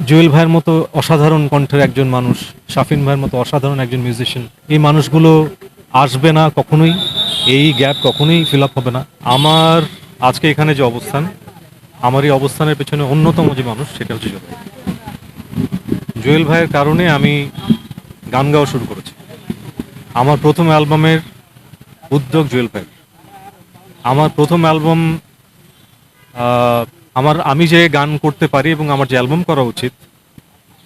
জুয়েল ভাইয়ের মতো অসাধারণ কণ্ঠের একজন মানুষ, শাফিন ভাইয়ের মতো অসাধারণ একজন মিউজিশিয়ান, এই মানুষগুলো আসবে না কখনোই। এই গ্যাপ কখনোই ফিল আপ হবে না। আমার আজকে এখানে যে অবস্থান, আমার এই অবস্থানের পেছনে অন্যতম যে মানুষ সেটা হচ্ছে জুয়েল ভাই। জুয়েল ভাইয়ের কারণে আমি গান গাওয়া শুরু করেছি। আমার প্রথম অ্যালবামের উদ্যোগ জুয়েল ভাই। আমার প্রথম অ্যালবাম, আমি যে গান করতে পারি এবং আমার যে অ্যালবাম করা উচিত,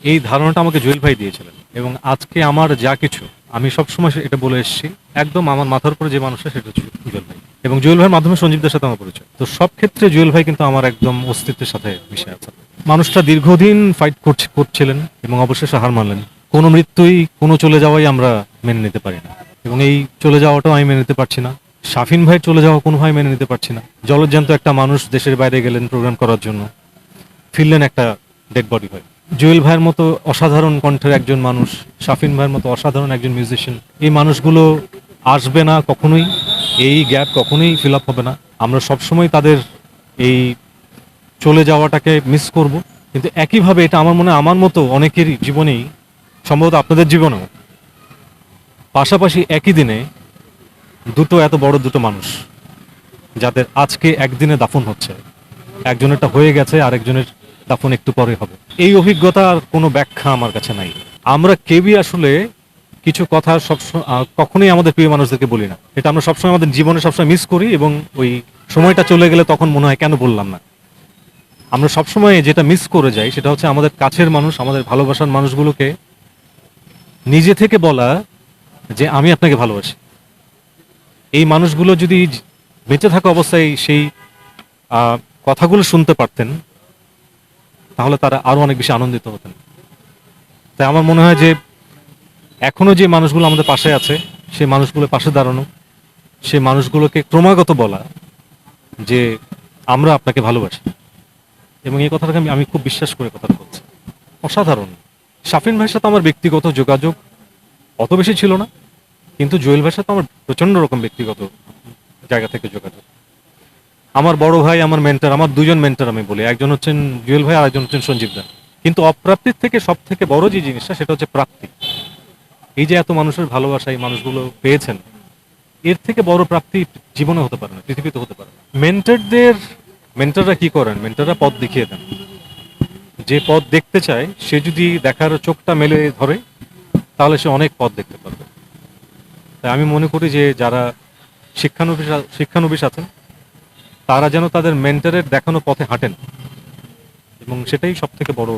এই ধারণাটা আমাকে জুয়েল ভাই দিয়েছিলেন। এবং আজকে আমার যা কিছু, আমি সবসময় এটা বলে এসেছি, একদম আমার মাথার উপরে যে মানুষটা সেটা হচ্ছে জুয়েল ভাই। এবং জুয়েল ভাইয়ের মাধ্যমে সঞ্জীবদের সাথে আমার পরিচয়। তো সব ক্ষেত্রে জুয়েল ভাই কিন্তু আমার একদম অস্তিত্বের সাথে মিশে আছে। মানুষটা দীর্ঘদিন ফাইট করছিলেন এবং অবশেষে হার মানলেন। কোনো মৃত্যুই, কোনো চলে যাওয়াই আমরা মেনে নিতে পারি না, এবং এই চলে যাওয়াটাও আমি মেনে নিতে পারছি না। শাফিন ভাই চলে যাওয়া কোনোভাবে মেনে নিতে পারছি না। জলজ্যান্ত একটা মানুষ দেশের বাইরে গেলেন প্রোগ্রাম করার জন্য, ফিরলেন একটা ডেড বডি হয়ে। জুয়েল ভাইয়ের মতো অসাধারণ কণ্ঠের একজন মানুষ, শাফিন ভাইয়ের মতো অসাধারণ একজন মিউজিশিয়ান, এই মানুষগুলো আসবে না কখনোই। এই গ্যাপ কখনোই ফিল আপ হবে না। আমরা সবসময় তাদের এই চলে যাওয়াটাকে মিস করব। কিন্তু একইভাবে এটা আমার মনে হয় আমার মতো অনেকেরই জীবনেই, সম্ভবত আপনাদের জীবনেও, পাশাপাশি একই দিনে এত বড় দুটো মানুষ যাদের আজকে একদিনে দাফন হচ্ছে, একজনেরটা হয়ে গেছে, আরেকজনের দাফন একটু পরে হবে। এই অভিজ্ঞতার কোনো ব্যাখ্যা আমার কাছে নাই। আমরা কেউই আসলে কিছু কথা কখনোই আমাদের প্রিয় মানুষদেরকে বলি না। এটা আমরা সবসময় আমাদের জীবনে সবসময় মিস করি, এবং ওই সময়টা চলে গেলে তখন মনে হয় কেন বললাম না। আমরা সবসময় যেটা মিস করে যাই সেটা হচ্ছে আমাদের কাছের মানুষ, আমাদের ভালোবাসার মানুষগুলোকে নিজে থেকে বলা যে আমি আপনাকে ভালোবাসি। এই মানুষগুলো যদি বেঁচে থাকা অবস্থায় সেই কথাগুলো শুনতে পারতেন, তাহলে তারা আরো অনেক বেশি আনন্দিত হতেন। তাই আমার মনে হয় যে এখনো যে মানুষগুলো আমাদের পাশে আছে, সেই মানুষগুলোর পাশে দাঁড়ানো, সেই মানুষগুলোকে ক্রমাগত বলা যে আমরা আপনাকে ভালোবাসি। এবং এই কথাটাকে আমি খুব বিশ্বাস করে কথাটা বলছি। অসাধারণ। শাফিন ভাইয়ের সাথে আমার ব্যক্তিগত যোগাযোগ অত বেশি ছিল না, কিন্তু জুয়েল ভাইয়ের সাথে আমার প্রচন্ড রকম ব্যক্তিগত জায়গা থেকে যোগাযোগ। আমার বড় ভাই, আমার মেন্টর, আমার দুজন মেন্টর আমি বলি, একজন হচ্ছেন জুয়েল ভাই আর একজন হচ্ছেন সঞ্জীব দা। কিন্তু অপ্রাপ্তির থেকে সব থেকে বড় যে জিনিসটা সেটা হচ্ছে প্রাপ্তি। এই যে এত মানুষের ভালোবাসা এই মানুষগুলো পেয়েছেন, এর থেকে বড় প্রাপ্তি জীবনে হতে পারে না, পৃথিবীতে হতে পারে না। মেন্টররা কি করেন? মেন্টররা পথ দেখিয়ে দেন। যে পথ দেখতে চায় সে যদি দেখার চোখটা মেলে ধরে, তাহলে সে অনেক পথ দেখতে পারবে। তাই আমি মনে করি যে যারা শিক্ষানবিশ আছেন, তারা যেন তাদের মেন্টরের দেখানো পথে হাঁটেন, এবং সেটাই সব থেকে বড়